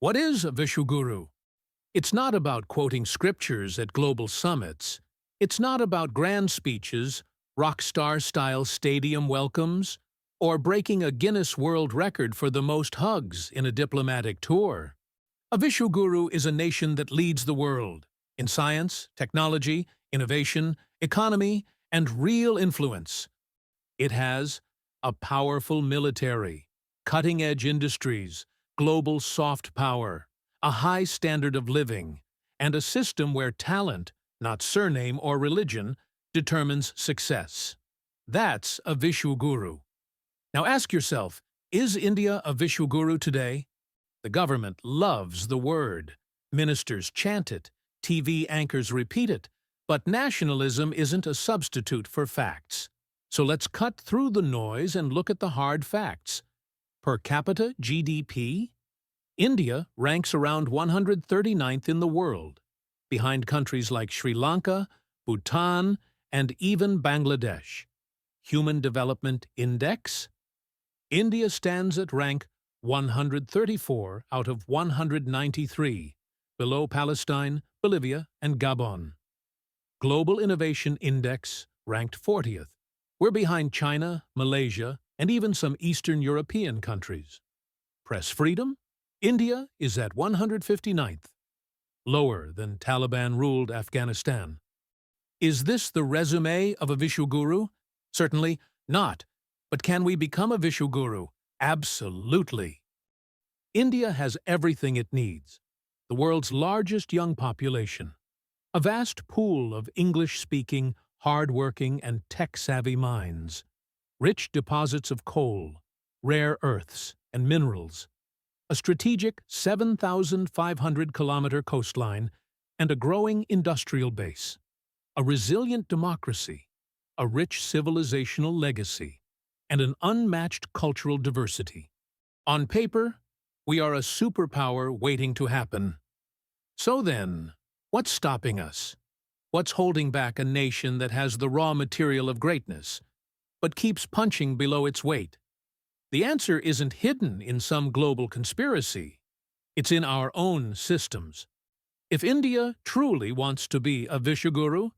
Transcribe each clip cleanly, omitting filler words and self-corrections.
What is a Vishwaguru? It's not about quoting scriptures at global summits. It's not about grand speeches, rock star-style stadium welcomes, or breaking a Guinness World Record for the most hugs in a diplomatic tour. A Vishwaguru is a nation that leads the world in science, technology, innovation, economy, and real influence. It has a powerful military, cutting-edge industries, global soft power, a high standard of living, and a system where talent, not surname or religion, determines success. That's a Vishwaguru. Now ask yourself, is India a Vishwaguru today? The government loves the word. Ministers chant it, TV anchors repeat it, but nationalism isn't a substitute for facts. So let's cut through the noise and look at the hard facts. Per capita GDP? India ranks around 139th in the world, behind countries like Sri Lanka, Bhutan, and even Bangladesh. Human Development Index? India stands at rank 134 out of 193, below Palestine, Bolivia, and Gabon. Global Innovation Index ranked 40th. We're behind China, Malaysia, and even some Eastern European countries. Press freedom? India is at 159th, lower than Taliban-ruled Afghanistan. Is this the resume of a Vishwaguru? Certainly not. But can we become a Vishwaguru? Absolutely. India has everything it needs. The world's largest young population. A vast pool of English-speaking, hard-working, and tech-savvy minds. Rich deposits of coal, rare earths, and minerals. A strategic 7,500-kilometer coastline and a growing industrial base. A resilient democracy, a rich civilizational legacy, and an unmatched cultural diversity. On paper, we are a superpower waiting to happen. So then, what's stopping us? What's holding back a nation that has the raw material of greatness, but keeps punching below its weight? The answer isn't hidden in some global conspiracy. It's in our own systems. If India truly wants to be a Vishwaguru,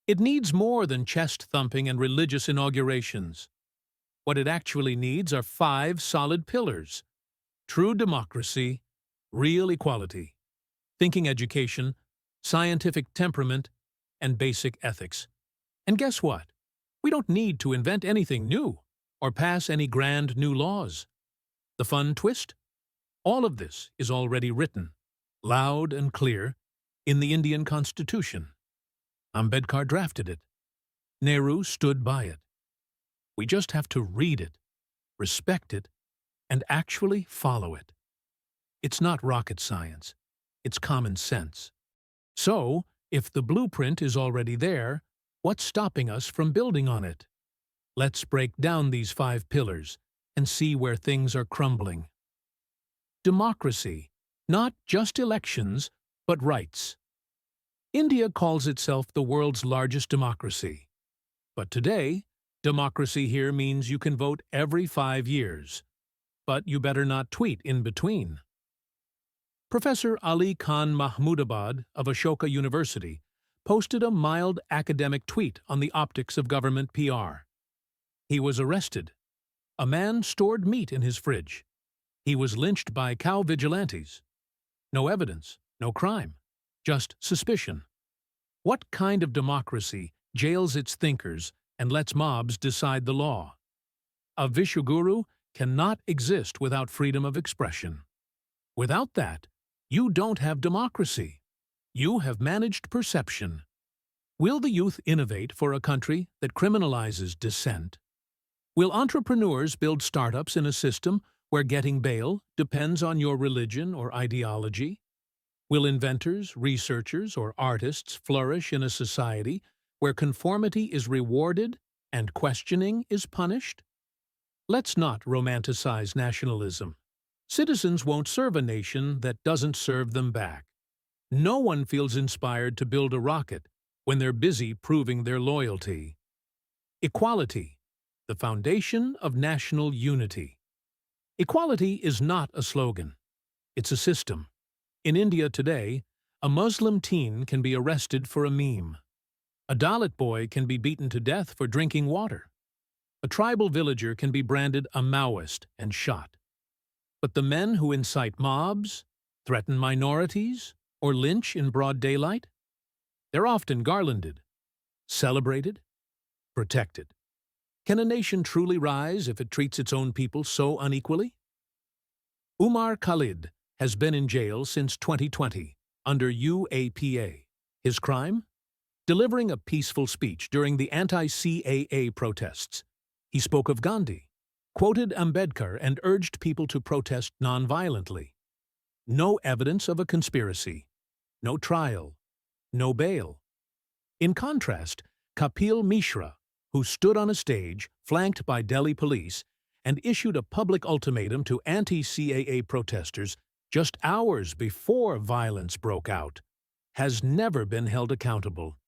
it needs more than chest-thumping and religious inaugurations. What it actually needs are 5 solid pillars: true democracy, real equality, thinking education, scientific temperament, and basic ethics. And guess what? We don't need to invent anything new or pass any grand new laws. The fun twist? All of this is already written, loud and clear, in the Indian Constitution. Ambedkar drafted it. Nehru stood by it. We just have to read it, respect it, and actually follow it. It's not rocket science. It's common sense. So, if the blueprint is already there, what's stopping us from building on it? Let's break down these 5 pillars and see where things are crumbling. Democracy, not just elections, but rights. India calls itself the world's largest democracy. But today, democracy here means you can vote every 5 years. But you better not tweet in between. Professor Ali Khan Mahmoodabad of Ashoka University posted a mild academic tweet on the optics of government PR. He was arrested. A man stored meat in his fridge. He was lynched by cow vigilantes. No evidence, no crime, just suspicion. What kind of democracy jails its thinkers and lets mobs decide the law? A Vishwaguru cannot exist without freedom of expression. Without that, you don't have democracy. You have managed perception. Will the youth innovate for a country that criminalizes dissent? Will entrepreneurs build startups in a system where getting bail depends on your religion or ideology? Will inventors, researchers, or artists flourish in a society where conformity is rewarded and questioning is punished? Let's not romanticize nationalism. Citizens won't serve a nation that doesn't serve them back. No one feels inspired to build a rocket when they're busy proving their loyalty. Equality, the foundation of national unity. Equality is not a slogan. It's a system. In India today, a Muslim teen can be arrested for a meme. A Dalit boy can be beaten to death for drinking water. A tribal villager can be branded a Maoist and shot. But the men who incite mobs, threaten minorities, or lynch in broad daylight? They're often garlanded, celebrated, protected. Can a nation truly rise if it treats its own people so unequally? Umar Khalid has been in jail since 2020 under UAPA. His crime? Delivering a peaceful speech during the anti-CAA protests. He spoke of Gandhi, quoted Ambedkar, and urged people to protest non-violently. No evidence of a conspiracy. No trial. No bail. In contrast, Kapil Mishra, who stood on a stage, flanked by Delhi police, and issued a public ultimatum to anti-CAA protesters just hours before violence broke out, has never been held accountable.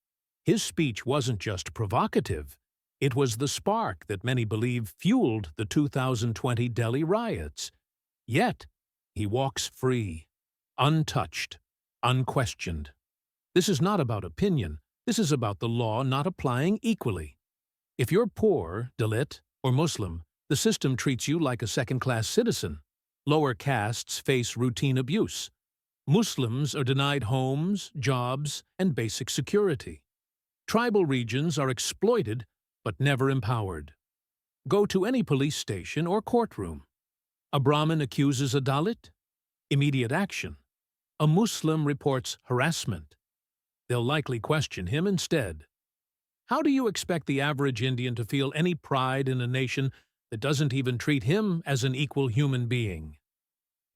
His speech wasn't just provocative, it was the spark that many believe fueled the 2020 Delhi riots. Yet, he walks free, untouched, unquestioned. This is not about opinion, this is about the law not applying equally. If you're poor, Dalit, or Muslim, the system treats you like a second-class citizen. Lower castes face routine abuse. Muslims are denied homes, jobs, and basic security. Tribal regions are exploited but never empowered. Go to any police station or courtroom. A Brahmin accuses a Dalit? Immediate action. A Muslim reports harassment. They'll likely question him instead. How do you expect the average Indian to feel any pride in a nation that doesn't even treat him as an equal human being?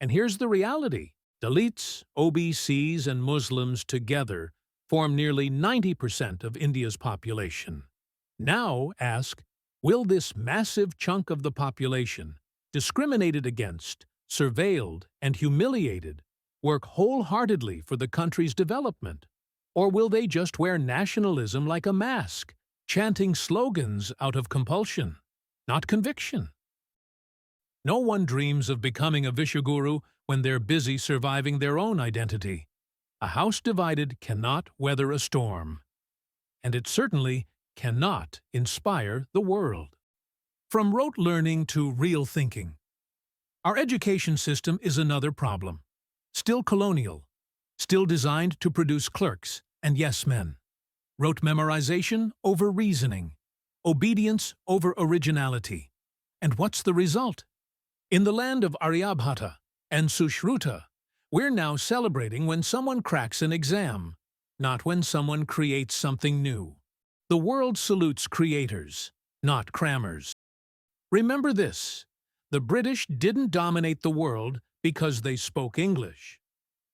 And here's the reality. Dalits, OBCs, and Muslims together form nearly 90% of India's population. Now ask, will this massive chunk of the population, discriminated against, surveilled, and humiliated, work wholeheartedly for the country's development? Or will they just wear nationalism like a mask, chanting slogans out of compulsion, not conviction? No one dreams of becoming a Vishwaguru when they're busy surviving their own identity. A house divided cannot weather a storm. And it certainly cannot inspire the world. From rote learning to real thinking. Our education system is another problem. Still colonial. Still designed to produce clerks and yes-men. Rote memorization over reasoning. Obedience over originality. And what's the result? In the land of Aryabhata and Sushruta, we're now celebrating when someone cracks an exam, not when someone creates something new. The world salutes creators, not crammers. Remember this, the British didn't dominate the world because they spoke English.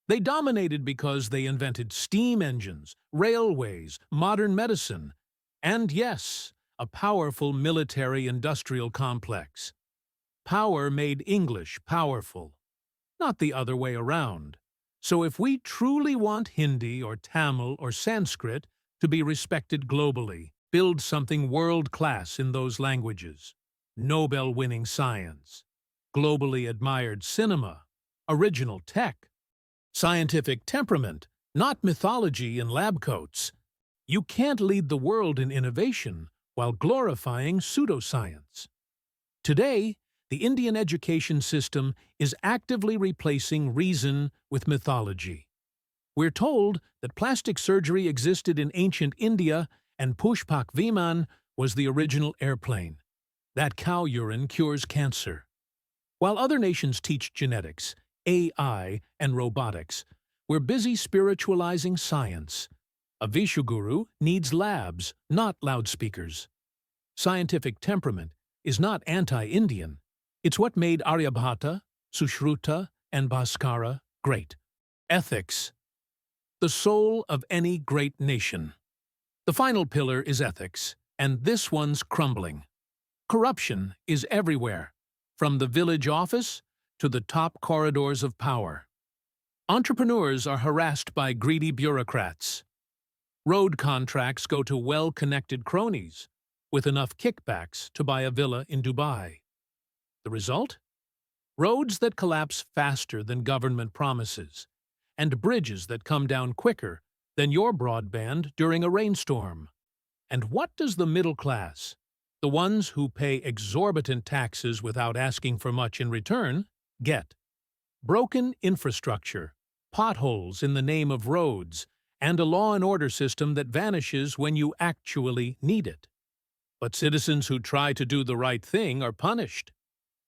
They dominated because they invented steam engines, railways, modern medicine, and yes, a powerful military-industrial complex. Power made English powerful, not the other way around. So if we truly want Hindi or Tamil or Sanskrit to be respected globally, build something world-class in those languages. Nobel-winning science, globally admired cinema, original tech, scientific temperament, not mythology in lab coats. You can't lead the world in innovation while glorifying pseudoscience. Today, the Indian education system is actively replacing reason with mythology. We're told that plastic surgery existed in ancient India and Pushpak Viman was the original airplane. That cow urine cures cancer. While other nations teach genetics, AI, and robotics, we're busy spiritualizing science. A Vishwaguru needs labs, not loudspeakers. Scientific temperament is not anti-Indian. It's what made Aryabhata, Sushruta, and Bhaskara great. Ethics. The soul of any great nation. The final pillar is ethics, and this one's crumbling. Corruption is everywhere, from the village office to the top corridors of power. Entrepreneurs are harassed by greedy bureaucrats. Road contracts go to well-connected cronies, with enough kickbacks to buy a villa in Dubai. The result? Roads that collapse faster than government promises, and bridges that come down quicker than your broadband during a rainstorm. And what does the middle class, the ones who pay exorbitant taxes without asking for much in return, get? Broken infrastructure, potholes in the name of roads, and a law and order system that vanishes when you actually need it. But citizens who try to do the right thing are punished.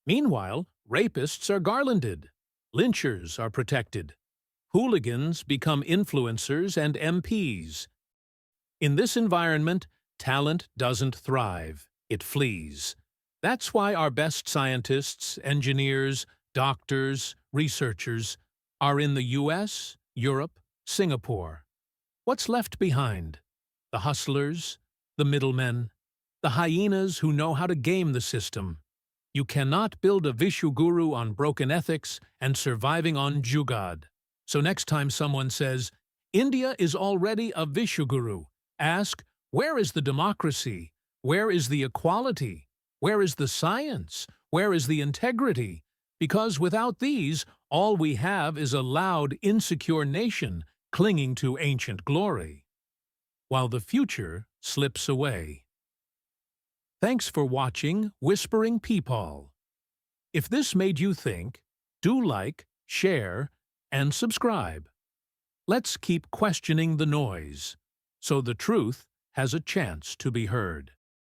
Meanwhile, rapists are garlanded, lynchers are protected, hooligans become influencers and MPs. In this environment, talent doesn't thrive, it flees. That's why our best scientists, engineers, doctors, researchers are in the US, Europe, Singapore. What's left behind? The hustlers, the middlemen, the hyenas who know how to game the system. You cannot build a Vishwaguru on broken ethics and surviving on jugad. So next time someone says, India is already a Vishwaguru, ask, where is the democracy? Where is the equality? Where is the science? Where is the integrity? Because without these, all we have is a loud, insecure nation clinging to ancient glory, while the future slips away. Thanks for watching Whispering Peepal. If this made you think, do like, share, and subscribe. Let's keep questioning the noise, so the truth has a chance to be heard.